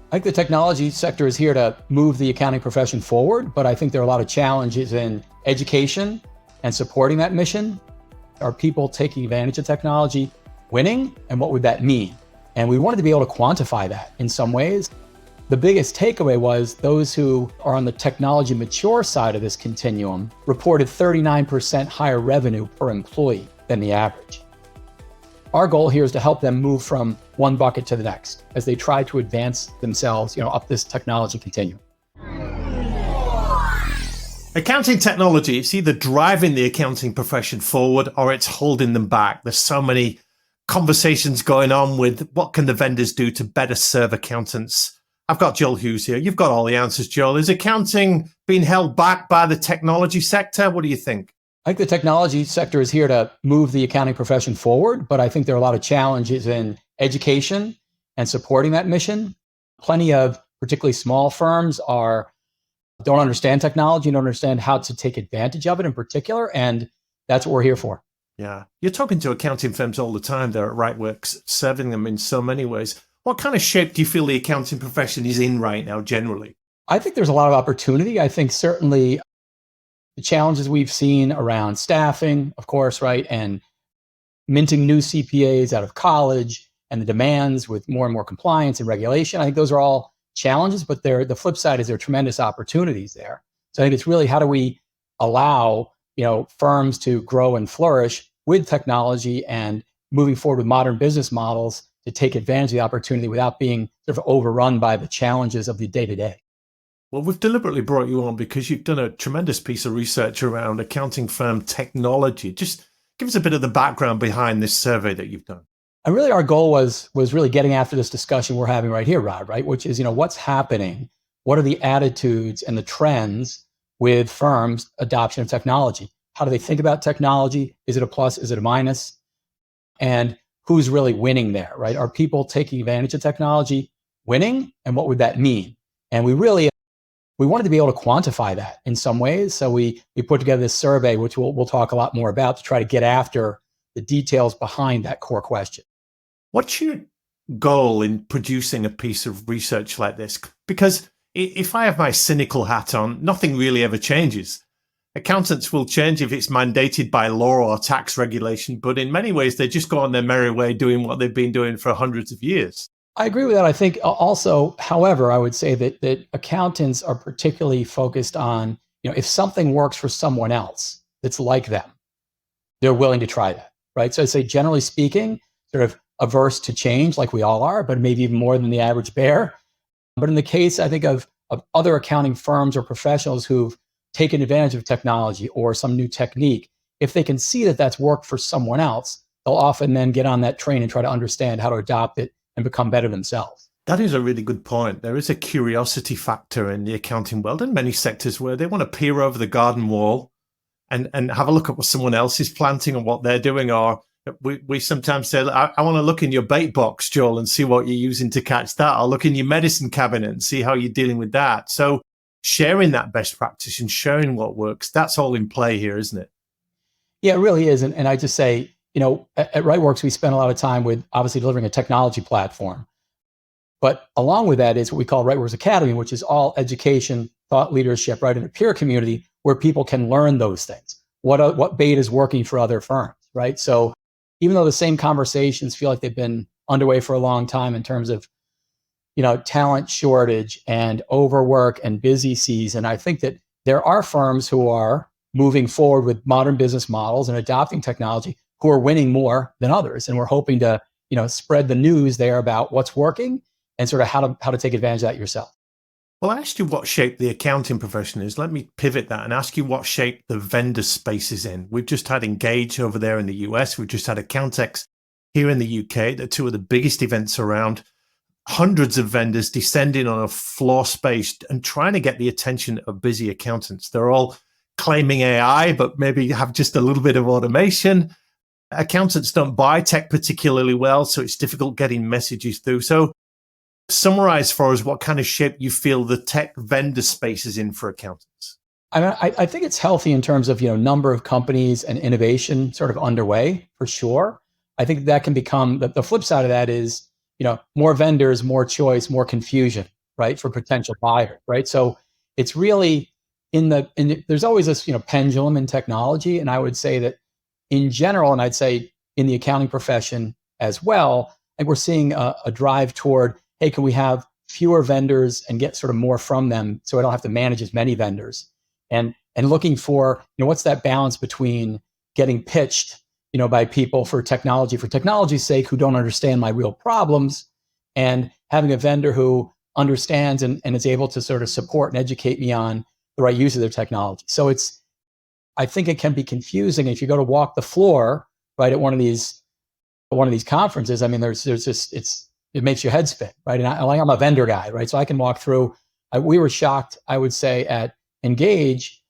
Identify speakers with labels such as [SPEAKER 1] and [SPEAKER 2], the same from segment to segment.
[SPEAKER 1] I think the technology sector is here to move the accounting profession forward, but I think there are a lot of challenges in education and supporting that mission. Are people taking advantage of technology winning? And what would that mean? And we wanted to be able to quantify that in some ways. The biggest takeaway was those who are on the technology mature side of this continuum reported 39% higher revenue per employee than the average. Our goal here is to help them move from one bucket to the next as they try to advance themselves, up this technology continuum.
[SPEAKER 2] Accounting technology, it's either driving the accounting profession forward or it's holding them back. There's so many conversations going on with what can the vendors do to better serve accountants. I've got Joel Hughes here. You've got all the answers, Joel. Is accounting being held back by the technology sector? What do you think?
[SPEAKER 1] I think the technology sector is here to move the accounting profession forward, but I think there are a lot of challenges in education and supporting that mission. Plenty of particularly small firms don't understand technology, don't understand how to take advantage of it in particular, and that's what we're here for.
[SPEAKER 2] Yeah. You're talking to accounting firms all the time there at RightWorks, serving them in so many ways. What kind of shape do you feel the accounting profession is in right now, generally?
[SPEAKER 1] I think there's a lot of opportunity. I think certainly the challenges we've seen around staffing, of course, right, and minting new CPAs out of college and the demands with more and more compliance and regulation, I think those are all challenges, but the flip side is there are tremendous opportunities there. So I think it's really how do we allow firms to grow and flourish with technology and moving forward with modern business models to take advantage of the opportunity without being sort of overrun by the challenges of the day-to-day.
[SPEAKER 2] Well, we've deliberately brought you on because you've done a tremendous piece of research around accounting firm technology. Just give us a bit of the background behind this survey that you've done.
[SPEAKER 1] And really our goal was really getting after this discussion we're having right here, Rod, right? Which is, what's happening? What are the attitudes and the trends with firms' adoption of technology? How do they think about technology? Is it a plus? Is it a minus? And who's really winning there, right? Are people taking advantage of technology winning? And what would that mean? And we wanted to be able to quantify that in some ways. So we put together this survey, which we'll talk a lot more about to try to get after the details behind that core question.
[SPEAKER 2] What's your goal in producing a piece of research like this? Because if I have my cynical hat on, nothing really ever changes. Accountants will change if it's mandated by law or tax regulation, but in many ways, they just go on their merry way doing what they've been doing for hundreds of years.
[SPEAKER 1] I agree with that. I think also, however, I would say that accountants are particularly focused on, if something works for someone else that's like them, they're willing to try that, right? So I'd say generally speaking, sort of averse to change like we all are, but maybe even more than the average bear. But in the case, I think of other accounting firms or professionals who've taken advantage of technology or some new technique, if they can see that that's worked for someone else, they'll often then get on that train and try to understand how to adopt it and become better themselves.
[SPEAKER 2] That is a really good point. There is a curiosity factor in the accounting world in many sectors where they want to peer over the garden wall and have a look at what someone else is planting and what they're doing. Or we sometimes say, I want to look in your bait box, Joel, and see what you're using to catch that. I'll look in your medicine cabinet and see how you're dealing with that. So sharing that best practice and sharing what works, that's all in play here, isn't it?
[SPEAKER 1] Yeah, it really is. And I just say, at RightWorks, we spend a lot of time with obviously delivering a technology platform. But along with that is what we call RightWorks Academy, which is all education, thought leadership, right, in a peer community where people can learn those things. What bait is working for other firms, right? So even though the same conversations feel like they've been underway for a long time in terms of, talent shortage and overwork and busy season, I think that there are firms who are moving forward with modern business models and adopting technology who are winning more than others. And we're hoping to, spread the news there about what's working and sort of how to take advantage of that yourself.
[SPEAKER 2] Well, I asked you what shape the accounting profession is. Let me pivot that and ask you what shape the vendor space is in. We've just had Engage over there in the US. We've just had Accountex here in the UK. They're two of the biggest events around. Hundreds of vendors descending on a floor space and trying to get the attention of busy accountants. They're all claiming AI, but maybe have just a little bit of automation. Accountants don't buy tech particularly well, so it's difficult getting messages through. So summarize for us what kind of shape you feel the tech vendor space is in for accountants.
[SPEAKER 1] I think it's healthy in terms of, number of companies and innovation sort of underway for sure. I think that can become, the flip side of that is, more vendors, more choice, more confusion, right, for potential buyers, right? So it's really there's always this, pendulum in technology. And I would say that in general, and I'd say in the accounting profession as well, we're seeing a drive toward, hey, can we have fewer vendors and get sort of more from them so I don't have to manage as many vendors? And looking for, what's that balance between getting pitched, by people for technology's sake, who don't understand my real problems, and having a vendor who understands and is able to sort of support and educate me on the right use of their technology. So I think it can be confusing if you go to walk the floor, right, at one of these conferences. I mean, there's just, it makes your head spin, right? And I'm a vendor guy, right? So I can walk through. We were shocked, I would say, at Engage,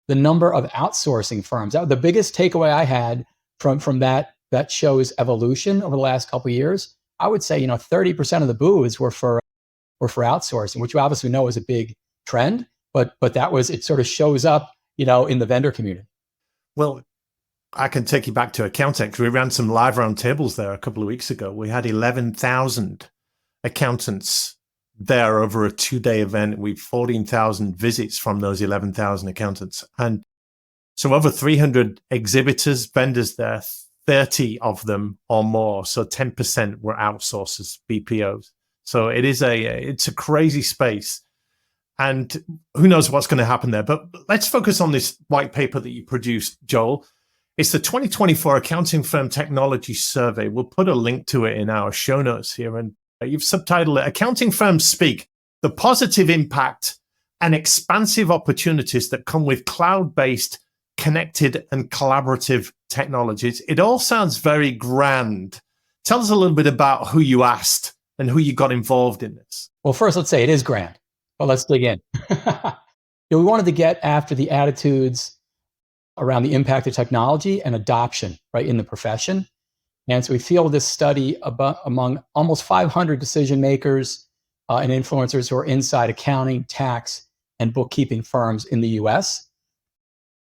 [SPEAKER 1] the number of outsourcing firms. The biggest takeaway I had from that show's evolution over the last couple of years, I would say, 30% of the booths were for outsourcing, which we obviously know is a big trend, but it sort of shows up, in the vendor community.
[SPEAKER 2] Well, I can take you back to Accountex. We ran some live roundtables there a couple of weeks ago. We had 11,000 accountants there over a 2-day event. We've 14,000 visits from those 11,000 accountants. And so over 300 exhibitors, vendors there, 30 of them or more. So 10% were outsourcers, BPOs. So it's a crazy space. And who knows what's going to happen there. But let's focus on this white paper that you produced, Joel. It's the 2024 Accounting Firm Technology Survey. We'll put a link to it in our show notes here. And you've subtitled it, Accounting Firms Speak, the Positive Impact and Expansive Opportunities that Come with Cloud-Based, Connected and Collaborative Technologies. It all sounds very grand. Tell us a little bit about who you asked and who you got involved in this.
[SPEAKER 1] Well, first, let's say it is grand, but let's dig in. We wanted to get after the attitudes around the impact of technology and adoption, right, in the profession. And so we fielded this study among almost 500 decision makers and influencers who are inside accounting, tax, and bookkeeping firms in the US.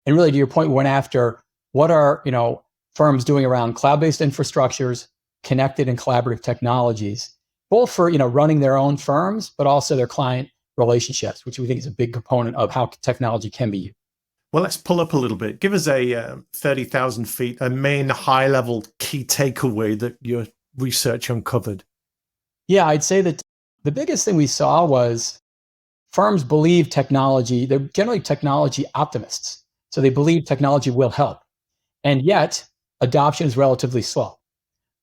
[SPEAKER 1] And really, to your point, we went after what are firms doing around cloud-based infrastructures, connected and collaborative technologies, both for running their own firms, but also their client relationships, which we think is a big component of how technology can be used.
[SPEAKER 2] Well, let's pull up a little bit. Give us a 30,000 feet, a main high-level key takeaway that your research uncovered.
[SPEAKER 1] Yeah, I'd say that the biggest thing we saw was firms believe technology, they're generally technology optimists. So they believe technology will help. And yet, adoption is relatively slow,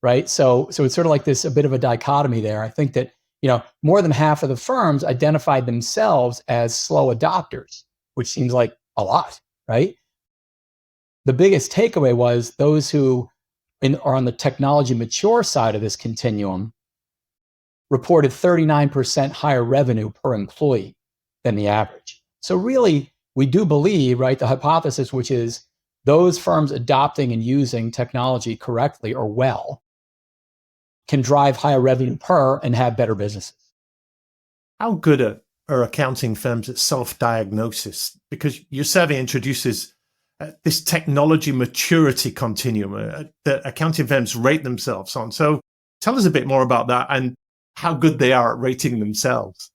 [SPEAKER 1] right? So it's sort of like a bit of a dichotomy there. I think that, more than half of the firms identified themselves as slow adopters, which seems like a lot, right? The biggest takeaway was those who are on the technology mature side of this continuum reported 39% higher revenue per employee than the average. So really, we do believe, right, the hypothesis, which is those firms adopting and using technology correctly or well can drive higher revenue per and have better businesses.
[SPEAKER 2] How good are accounting firms at self-diagnosis? Because your survey introduces this technology maturity continuum that accounting firms rate themselves on. So tell us a bit more about that and how good they are at rating themselves.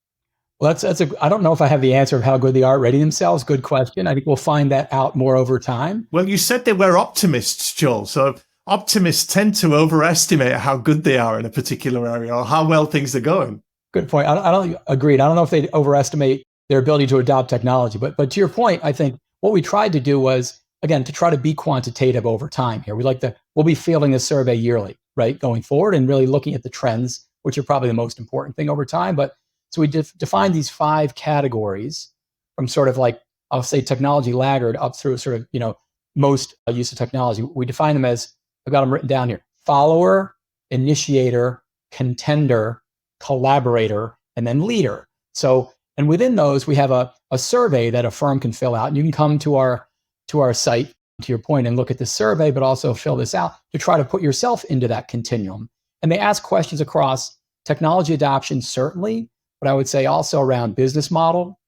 [SPEAKER 1] Well, I don't know if I have the answer of how good they are at rating themselves. Good question. I think we'll find that out more over time.
[SPEAKER 2] Well, you said they were optimists, Joel. So optimists tend to overestimate how good they are in a particular area or how well things are going.
[SPEAKER 1] Good point. I don't agree. I don't know if they overestimate their ability to adopt technology. But to your point, I think what we tried to do was, again, to try to be quantitative over time here. We'll be fielding this survey yearly, right, going forward, and really looking at the trends, which are probably the most important thing over time. But so we defined these 5 categories from sort of like, I'll say technology laggard up through sort of, most use of technology. We define them as, I've got them written down here: follower, initiator, contender, collaborator, and then leader. So, and within those, we have a survey that a firm can fill out. And you can come to our site, to your point, and look at this survey, but also fill this out to try to put yourself into that continuum. And they ask questions across technology adoption, certainly, but I would say also around business model,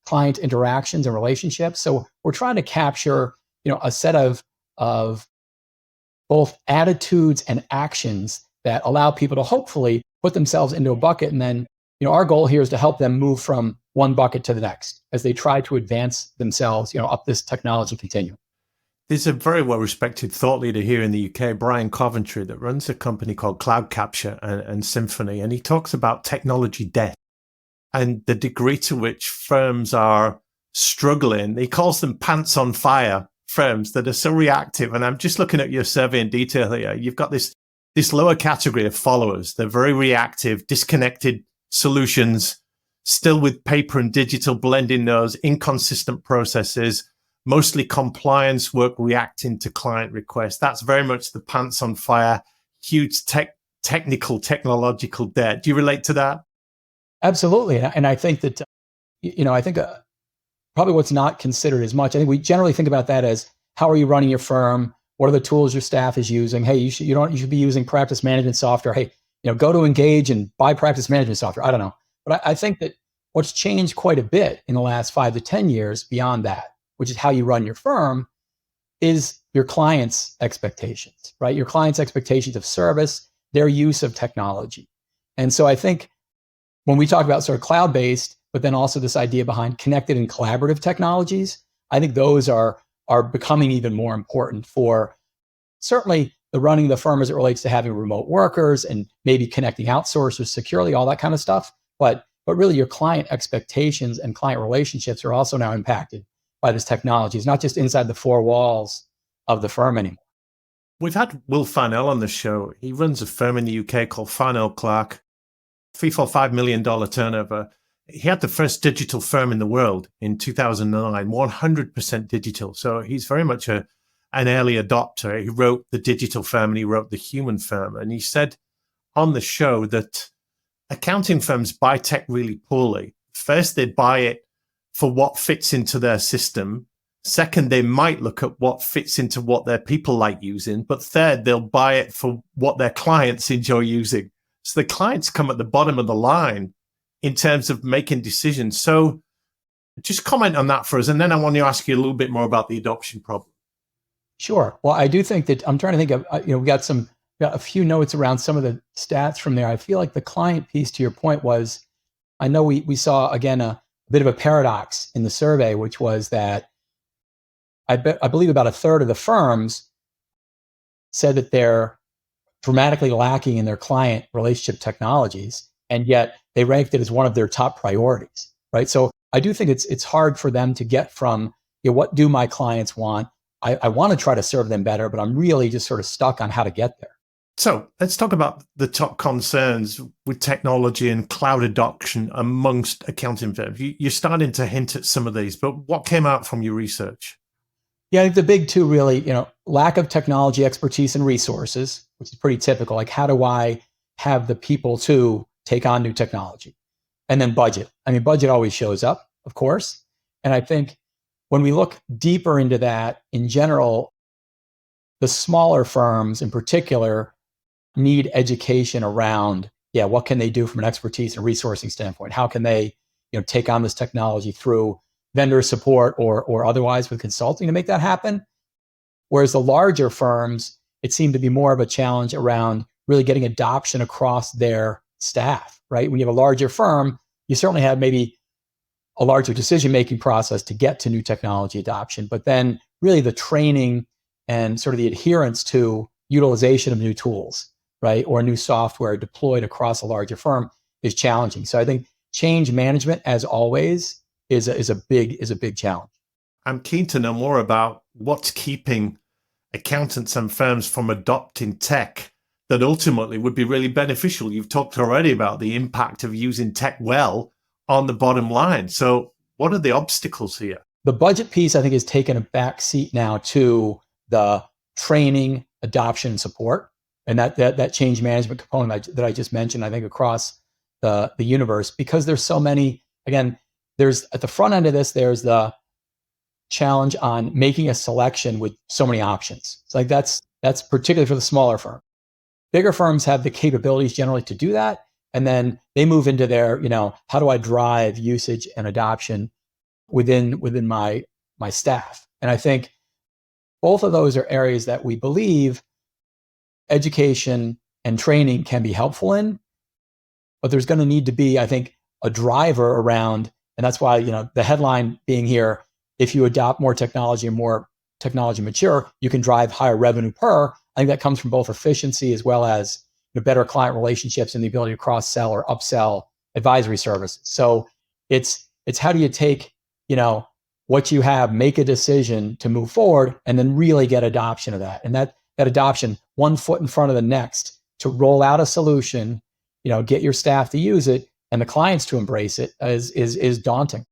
[SPEAKER 1] client interactions and relationships. So we're trying to capture, a set of both attitudes and actions that allow people to hopefully put themselves into a bucket and then our goal here is to help them move from one bucket to the next as they try to advance themselves, up this technology continuum.
[SPEAKER 2] There's a very well-respected thought leader here in the UK, Brian Coventry, that runs a company called Cloud Capture and Symphony, and he talks about technology debt and the degree to which firms are struggling. He calls them pants on fire firms that are so reactive. And I'm just looking at your survey in detail here. You've got this lower category of followers. They're very reactive, disconnected solutions, still with paper and digital blending those, inconsistent processes, mostly compliance work reacting to client requests. That's very much the pants on fire, huge technological debt. Do you relate to that?
[SPEAKER 1] Absolutely. And I think that, probably what's not considered as much, I think we generally think about that as, how are you running your firm? What are the tools your staff is using? Hey, you should be using practice management software. Hey, go to Engage and buy practice management software. I don't know. But I think that what's changed quite a bit in the last 5 to 10 years beyond that, which is how you run your firm, is your clients' expectations, right? Your clients' expectations of service, their use of technology. And so I think when we talk about sort of cloud-based, but then also this idea behind connected and collaborative technologies, I think those are becoming even more important for certainly the running of the firm as it relates to having remote workers and maybe connecting outsourcers securely, all that kind of stuff. But really your client expectations and client relationships are also now impacted by this technology. It's not just inside the four walls of the firm anymore.
[SPEAKER 2] We've had Will Farnell on the show. He runs a firm in the UK called Farnell Clark, $345 million turnover. He had the first digital firm in the world in 2009, 100% digital. So he's very much an early adopter. He wrote the digital firm and he wrote the human firm. And he said on the show that accounting firms buy tech really poorly. First, they buy it for what fits into their system. Second, they might look at what fits into what their people like using. But third, they'll buy it for what their clients enjoy using. So the clients come at the bottom of the line in terms of making decisions. So just comment on that for us. And then I want to ask you a little bit more about the adoption problem.
[SPEAKER 1] Sure. Well, I do think that I'm trying to think of, we got a few notes around some of the stats from there. I feel like the client piece, to your point, was, I know we saw, again, a bit of a paradox in the survey, which was that I believe about a third of the firms said that they're dramatically lacking in their client relationship technologies, and yet they ranked it as one of their top priorities, right? So I do think it's hard for them to get from, what do my clients want? I want to try to serve them better, but I'm really just sort of stuck on how to get there.
[SPEAKER 2] So let's talk about the top concerns with technology and cloud adoption amongst accounting firms. You're starting to hint at some of these, but what came out from your research?
[SPEAKER 1] Yeah, I think the big two really, lack of technology expertise and resources, which is pretty typical. Like, how do I have the people to take on new technology? And then budget. I mean, budget always shows up, of course. And I think when we look deeper into that, in general, the smaller firms in particular need education around, what can they do from an expertise and resourcing standpoint? How can they, take on this technology through vendor support or otherwise with consulting to make that happen? Whereas the larger firms, it seemed to be more of a challenge around really getting adoption across their staff, right? When you have a larger firm, you certainly have maybe a larger decision-making process to get to new technology adoption, but then really the training and sort of the adherence to utilization of new tools, right? Or new software deployed across a larger firm is challenging. So I think change management, as always, is a big challenge.
[SPEAKER 2] I'm keen to know more about what's keeping accountants and firms from adopting tech that ultimately would be really beneficial. You've talked already about the impact of using tech well on the bottom line. So what are the obstacles here?
[SPEAKER 1] The budget piece, I think, has taken a back seat now to the training, adoption, and support. And that change management component that I just mentioned, I think, across the universe, because there's so many, again, there's at the front end of this, there's the challenge on making a selection with so many options. It's like that's particularly for the smaller firm. Bigger firms have the capabilities generally to do that. And then they move into their, how do I drive usage and adoption within my staff? And I think both of those are areas that we believe education and training can be helpful in. but there's going to need to be, I think, a driver around, and that's why, the headline being here, if you adopt more technology and more technology mature, you can drive higher revenue per. I think that comes from both efficiency as well as better client relationships and the ability to cross-sell or upsell advisory services. So it's how do you take, what you have, make a decision to move forward, and then really get adoption of that. And that adoption, one foot in front of the next, to roll out a solution, get your staff to use it and the clients to embrace it is daunting.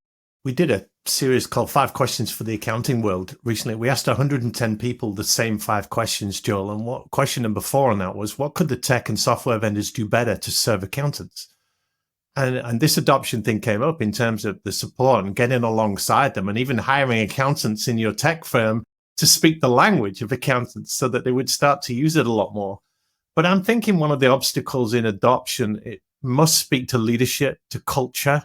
[SPEAKER 2] We did a series called 5 Questions for the Accounting World recently. We asked 110 people the same 5 questions, Joel. And what question number 4 on that was, what could the tech and software vendors do better to serve accountants? And this adoption thing came up in terms of the support and getting alongside them and even hiring accountants in your tech firm to speak the language of accountants so that they would start to use it a lot more. But I'm thinking one of the obstacles in adoption, it must speak to leadership, to culture.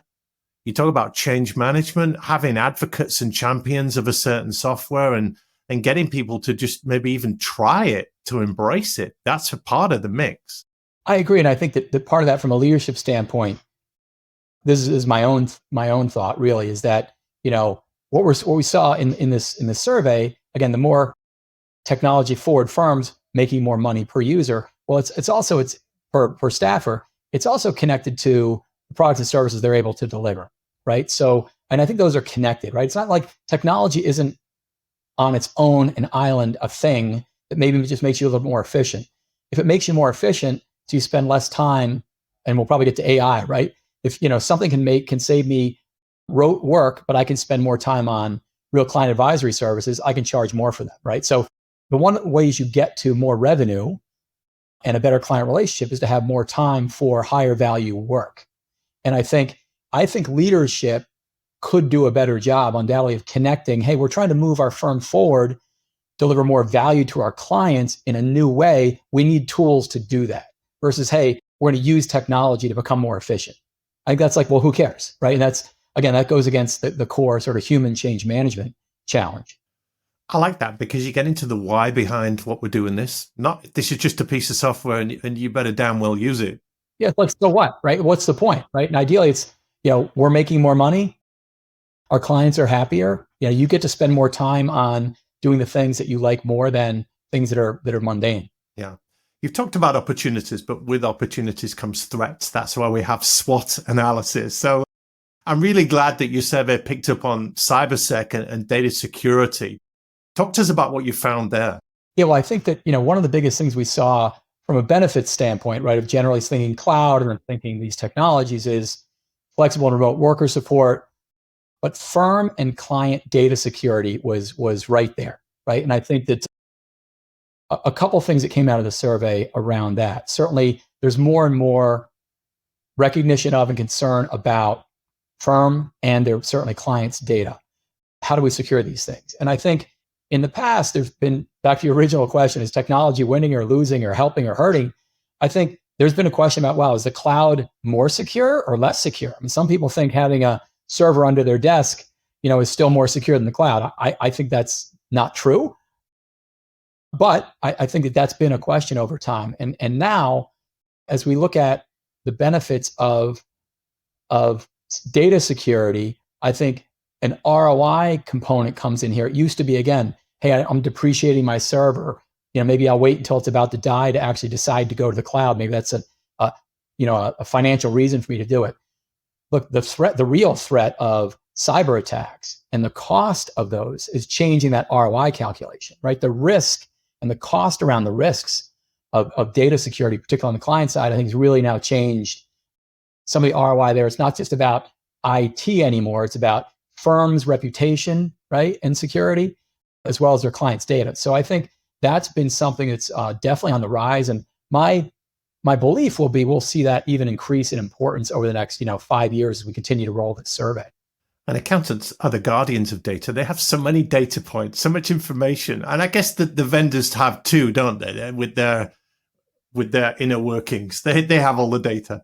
[SPEAKER 2] You talk about change management, having advocates and champions of a certain software and getting people to just maybe even try it, to embrace it. That's a part of the mix.
[SPEAKER 1] I agree. And I think that part of that from a leadership standpoint, this is my own thought really, is that, what we saw in this survey, again, the more technology forward firms making more money per user, well, it's also per staffer, it's also connected to the products and services they're able to deliver, right? So, and I think those are connected, right? It's not like technology isn't on its own an island, a thing that maybe just makes you a little more efficient. If it makes you more efficient, so you spend less time, and we'll probably get to AI, right? If something can save me rote work, but I can spend more time on real client advisory services, I can charge more for them, right? So the one ways you get to more revenue and a better client relationship is to have more time for higher value work. And I think leadership could do a better job, undoubtedly, of connecting, hey, we're trying to move our firm forward, deliver more value to our clients in a new way. We need tools to do that versus, hey, we're going to use technology to become more efficient. I think that's like, well, who cares, right? And that's, again, that goes against the core sort of human change management challenge.
[SPEAKER 2] I like that because you get into the why behind what we're doing this. Not, this is just a piece of software and you better damn well use it.
[SPEAKER 1] Yeah, like, so what, right? What's the point, right? And ideally it's, we're making more money. Our clients are happier. You get to spend more time on doing the things that you like more than things that are mundane.
[SPEAKER 2] Yeah. You've talked about opportunities, but with opportunities comes threats. That's why we have SWOT analysis. So I'm really glad that your survey picked up on cybersec and data security. Talk to us about what you found there.
[SPEAKER 1] Yeah, well, I think that, one of the biggest things we saw from a benefits standpoint, right, of generally thinking cloud and thinking these technologies is flexible and remote worker support, but firm and client data security was right there, right? And I think that a couple things that came out of the survey around that. Certainly, there's more and more recognition of and concern about firm and their certainly clients' data. How do we secure these things? And I think in the past, there's been, back to your original question, is technology winning or losing or helping or hurting? I think there's been a question about, wow, is the cloud more secure or less secure? I mean, some people think having a server under their desk, is still more secure than the cloud. I think that's not true. But I think that that's been a question over time. And now, as we look at the benefits of data security, I think an ROI component comes in here. It used to be, again, hey, I'm depreciating my server. Maybe I'll wait until it's about to die to actually decide to go to the cloud. Maybe that's a financial reason for me to do it. Look, the real threat of cyber attacks and the cost of those is changing that ROI calculation, right? The risk and the cost around the risks of data security, particularly on the client side, I think has really now changed some of the ROI there. It's not just about IT anymore. It's about firms' reputation, right, and security, as well as their clients' data. So I think that's been something that's definitely on the rise. And my belief will be we'll see that even increase in importance over the next 5 years as we continue to roll this survey.
[SPEAKER 2] And accountants are the guardians of data. They have so many data points, so much information. And I guess that the vendors have too, don't they? With their inner workings. They have all the data.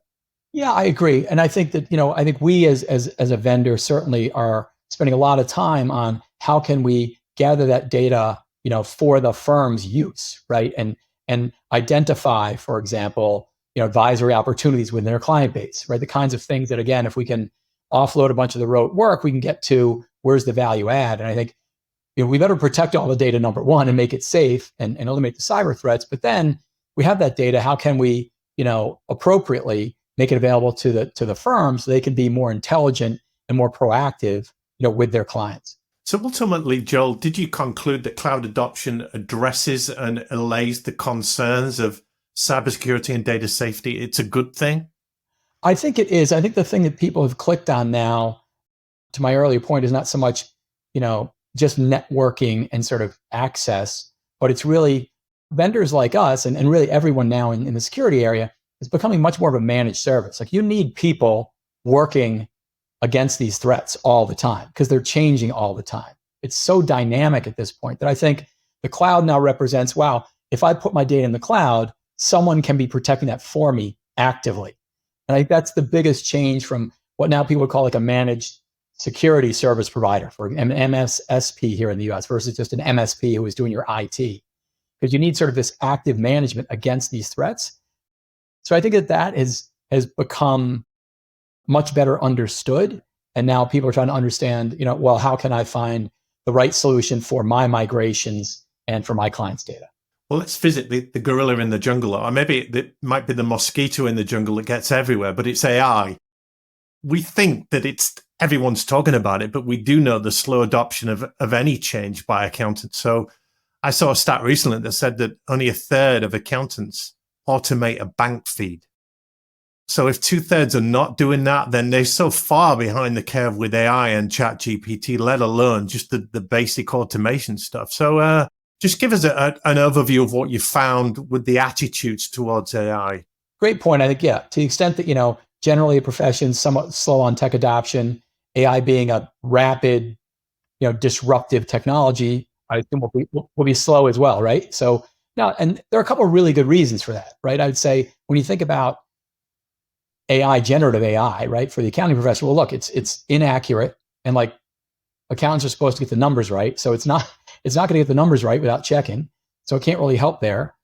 [SPEAKER 1] Yeah, I agree. And I think that, I think we as a vendor certainly are spending a lot of time on how can we gather that data, for the firm's use, right? And identify, for example, advisory opportunities within their client base, right? The kinds of things that, again, if we can offload a bunch of the rote work, we can get to where's the value add. And I think we better protect all the data, number one, and make it safe and eliminate the cyber threats. But then we have that data. How can we, appropriately make it available to the firms so they can be more intelligent and more proactive, with their clients?
[SPEAKER 2] So ultimately, Joel, did you conclude that cloud adoption addresses and allays the concerns of cybersecurity and data safety? It's a good thing?
[SPEAKER 1] I think it is. I think the thing that people have clicked on now, to my earlier point, is not so much, just networking and sort of access, but it's really vendors like us and really everyone now in the security area is becoming much more of a managed service. Like, you need people working against these threats all the time because they're changing all the time. It's so dynamic at this point that I think the cloud now represents, wow, if I put my data in the cloud, someone can be protecting that for me actively. And I think that's the biggest change from what now people would call like a managed security service provider, for an MSSP here in the US versus just an MSP who is doing your IT. Because you need sort of this active management against these threats. So I think that has become much better understood. And now people are trying to understand, well, how can I find the right solution for my migrations and for my clients' data?
[SPEAKER 2] Well, let's visit the gorilla in the jungle, or maybe it might be the mosquito in the jungle that gets everywhere, but it's AI. We think that everyone's talking about it, but we do know the slow adoption of any change by accountants. So I saw a stat recently that said that only 1/3 of accountants automate a bank feed. So if 2/3 are not doing that, then they're so far behind the curve with AI and ChatGPT, let alone just the basic automation stuff. So just give us an overview of what you found with the attitudes towards AI.
[SPEAKER 1] Great point. I think, yeah, to the extent that, generally a profession somewhat slow on tech adoption, AI being a rapid, disruptive technology, I think will be slow as well, right? So now, and there are a couple of really good reasons for that, right? I would say when you think about AI, generative AI, right, for the accounting profession, well, look, it's inaccurate, and like accountants are supposed to get the numbers right, so it's not going to get the numbers right without checking, so it can't really help there.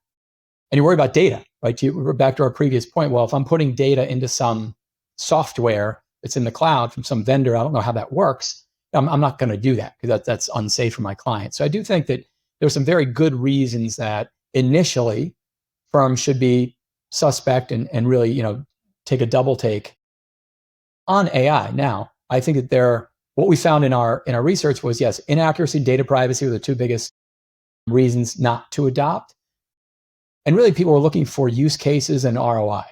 [SPEAKER 1] And you worry about data, right? We're back to our previous point. Well, if I'm putting data into some software that's in the cloud from some vendor, I don't know how that works. I'm not going to do that because that's unsafe for my client. So I do think that there's some very good reasons that initially firms should be suspect and really, take a double take on AI. Now, I think that what we found in our research was, yes, inaccuracy, data privacy were the two biggest reasons not to adopt. And really, people were looking for use cases and ROI.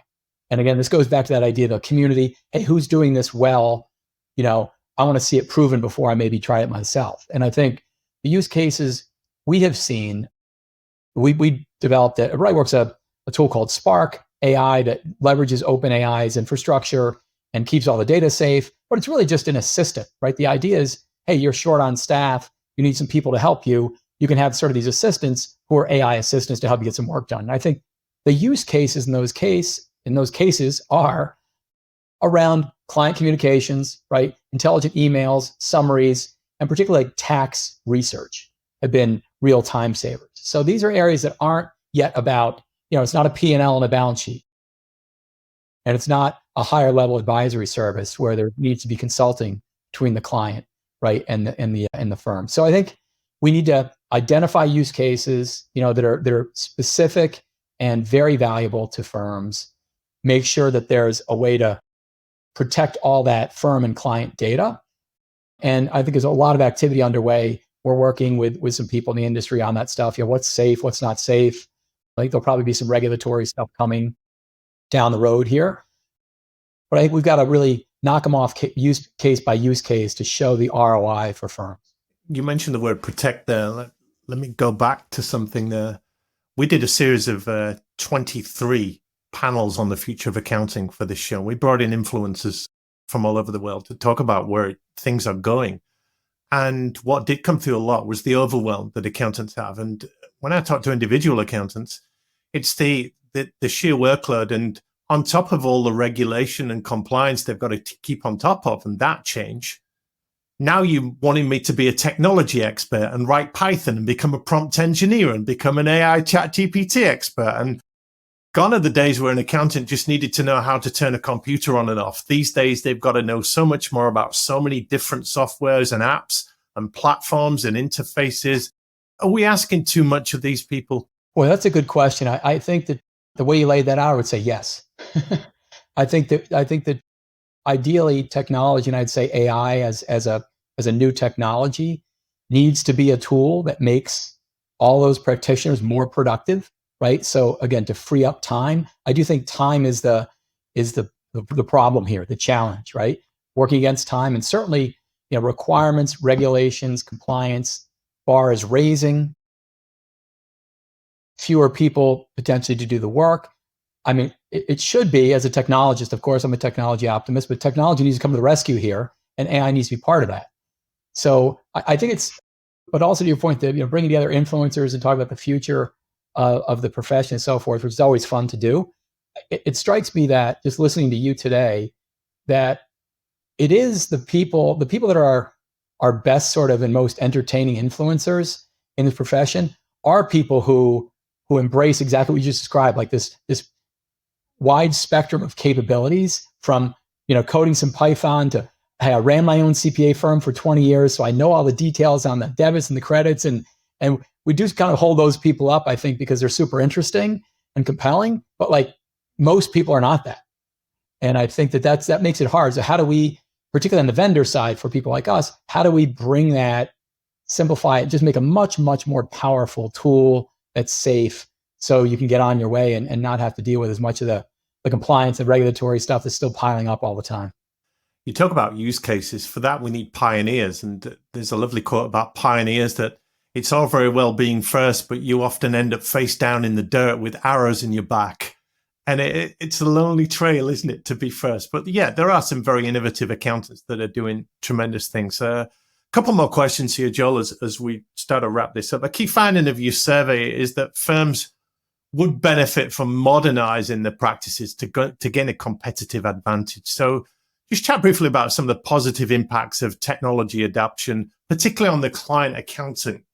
[SPEAKER 1] And again, this goes back to that idea of the community. Hey, who's doing this well? I want to see it proven before I maybe try it myself. And I think the use cases we have seen, we developed at RightWorks a tool called Spark AI that leverages OpenAI's infrastructure and keeps all the data safe. But it's really just an assistant, right? The idea is, hey, you're short on staff. You need some people to help you. You can have sort of these assistants who are AI assistants to help you get some work done. And I think the use cases in those cases are around client communications, right? Intelligent emails, summaries, and particularly like tax research have been real time savers. So these are areas that aren't yet about, it's not a P&L and a balance sheet. And it's not a higher level advisory service where there needs to be consulting between the client, right, and the firm. So I think we need to identify use cases, that are specific and very valuable to firms. Make sure that there's a way to protect all that firm and client data. And I think there's a lot of activity underway. We're working with some people in the industry on that stuff. What's safe, what's not safe. I think there'll probably be some regulatory stuff coming down the road here. But I think we've got to really knock them off case by use case to show the ROI for firms.
[SPEAKER 2] You mentioned the word protect there. Let me go back to something there. We did a series of 23 panels on the future of accounting for this show. We brought in influencers from all over the world to talk about where things are going. And what did come through a lot was the overwhelm that accountants have. And when I talk to individual accountants, it's the sheer workload, and on top of all the regulation and compliance they've got to keep on top of, and that change. Now you wanting me to be a technology expert and write Python and become a prompt engineer and become an AI chat GPT expert. And Gone are the days where an accountant just needed to know how to turn a computer on and off. These days, they've got to know so much more about so many different softwares and apps and platforms and interfaces. Are we asking too much of these people?
[SPEAKER 1] Well, that's a good question. I think that the way you laid that out, I would say yes. I think that ideally technology, and I'd say AI as a new technology, needs to be a tool that makes all those practitioners more productive, right? So again, to free up time, I do think time is the problem here, the challenge, right? Working against time, and certainly, requirements, regulations, compliance bar is raising. Fewer people potentially to do the work. I mean, it should be, as a technologist, of course, I'm a technology optimist, but technology needs to come to the rescue here, and AI needs to be part of that. So I think but also to your point that, bringing together influencers and talking about the future of the profession and so forth, which is always fun to do. It strikes me that just listening to you today, that it is the people that are our best sort of and most entertaining influencers in this profession are people who embrace exactly what you just described, like this wide spectrum of capabilities, from coding some Python to, hey, I ran my own CPA firm for 20 years, so I know all the details on the debits and the credits, and we do kind of hold those people up, I think, because they're super interesting and compelling. But like, most people are not that, and I think that makes it hard. So how do we, particularly on the vendor side, for people like us, how do we bring that, simplify it, just make a much, much more powerful tool that's safe, so you can get on your way and not have to deal with as much of the compliance and regulatory stuff that's still piling up all the time.
[SPEAKER 2] You talk about use cases. For that, we need pioneers. And there's a lovely quote about pioneers, that it's all very well being first, but you often end up face down in the dirt with arrows in your back. And it's a lonely trail, isn't it, to be first? But yeah, there are some very innovative accountants that are doing tremendous things. A couple more questions here, Joel, as we start to wrap this up. A key finding of your survey is that firms would benefit from modernizing their practices to gain a competitive advantage. So just chat briefly about some of the positive impacts of technology adoption, particularly on the client-accountant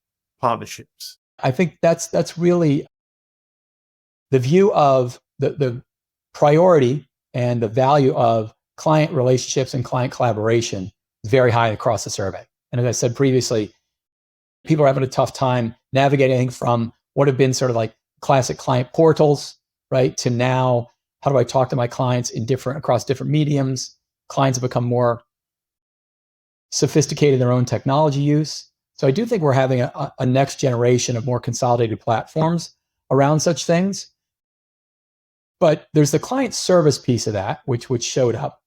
[SPEAKER 2] partnerships.
[SPEAKER 1] I think that's really the view of the priority and the value of client relationships and client collaboration is very high across the survey. And as I said previously, people are having a tough time navigating from what have been sort of like classic client portals, right, to now, how do I talk to my clients across different mediums? Clients have become more sophisticated in their own technology use. So I do think we're having a next generation of more consolidated platforms around such things. But there's the client service piece of that, which showed up.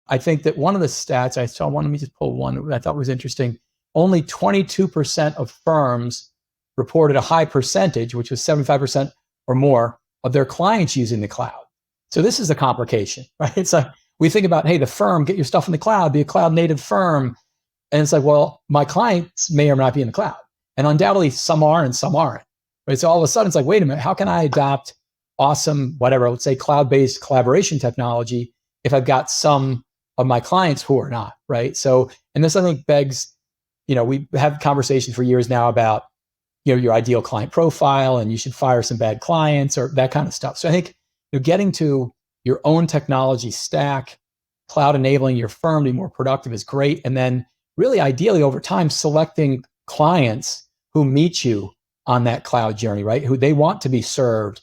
[SPEAKER 1] I think that one of the stats I saw, let me just pull one that I thought was interesting. Only 22% of firms reported a high percentage, which was 75% or more, of their clients using the cloud. So this is the complication, right? It's like, we think about, hey, the firm, get your stuff in the cloud, be a cloud native firm. And it's like, well, my clients may or may not be in the cloud. And undoubtedly some are and some aren't. Right? So all of a sudden it's like, wait a minute, how can I adopt awesome, whatever, let's say cloud-based collaboration technology if I've got some of my clients who are not, right? So, and this I think begs, we have conversations for years now about, your ideal client profile, and you should fire some bad clients or that kind of stuff. So I think getting to your own technology stack, cloud enabling your firm to be more productive is great. And then really ideally over time, selecting clients who meet you on that cloud journey, right? Who they want to be served,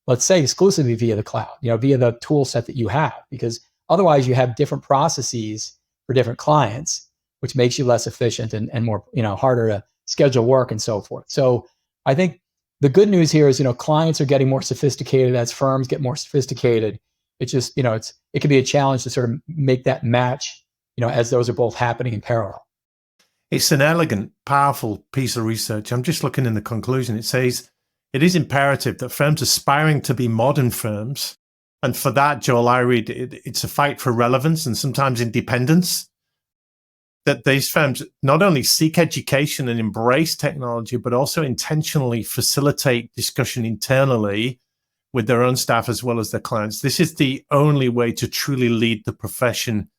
[SPEAKER 1] let's say exclusively via the cloud, via the tool set that you have, because otherwise you have different processes for different clients, which makes you less efficient and more, harder to schedule work and so forth. So I think the good news here is, clients are getting more sophisticated as firms get more sophisticated. It's just, it can be a challenge to sort of make that match, as those are both happening in parallel.
[SPEAKER 2] It's an elegant, powerful piece of research. I'm just looking in the conclusion. It says, it is imperative that firms aspiring to be modern firms, and for that, Joel, I read, it's a fight for relevance and sometimes independence, that these firms not only seek education and embrace technology, but also intentionally facilitate discussion internally with their own staff as well as their clients. This is the only way to truly lead the profession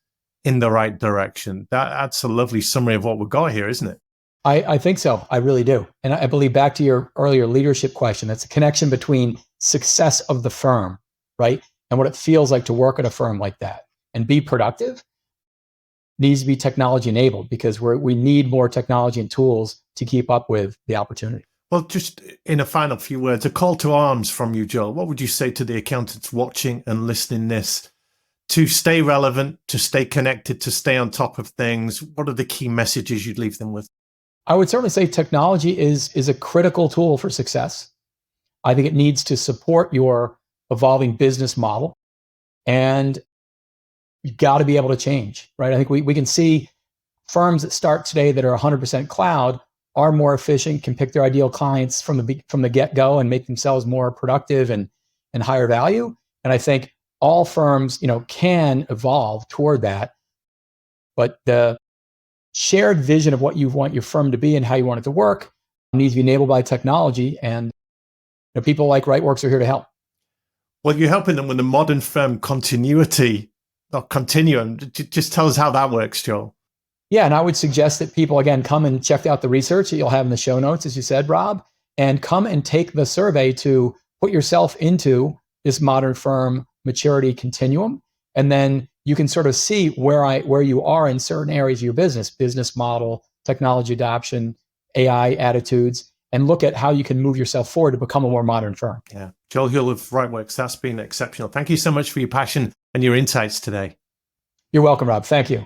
[SPEAKER 2] in the right direction. That's a lovely summary of what we've got here, isn't it?
[SPEAKER 1] I think so. I really do. And I believe, back to your earlier leadership question, that's a connection between success of the firm, right? And what it feels like to work at a firm like that and be productive needs to be technology enabled, because we need more technology and tools to keep up with the opportunity.
[SPEAKER 2] Well, just in a final few words, a call to arms from you, Joel. What would you say to the accountants watching and listening this to stay relevant, to stay connected, to stay on top of things? What are the key messages you'd leave them with?
[SPEAKER 1] I would certainly say technology is a critical tool for success. I think it needs to support your evolving business model, and you've got to be able to change, right? I think we can see firms that start today that are 100% cloud are more efficient, can pick their ideal clients from the get-go and make themselves more productive and higher value. And I think all firms, can evolve toward that. But the shared vision of what you want your firm to be and how you want it to work needs to be enabled by technology. And people like RightWorks are here to help.
[SPEAKER 2] Well, you're helping them with the modern firm continuity, or continuum. Just tell us how that works, Joel.
[SPEAKER 1] Yeah, and I would suggest that people, again, come and check out the research that you'll have in the show notes, as you said, Rob, and come and take the survey to put yourself into this modern firm maturity continuum. And then you can sort of see where you are in certain areas of your business model, technology adoption, AI attitudes, and look at how you can move yourself forward to become a more modern firm.
[SPEAKER 2] Yeah. Joel Hughes of RightWorks, that's been exceptional. Thank you so much for your passion and your insights today.
[SPEAKER 1] You're welcome, Rob. Thank you.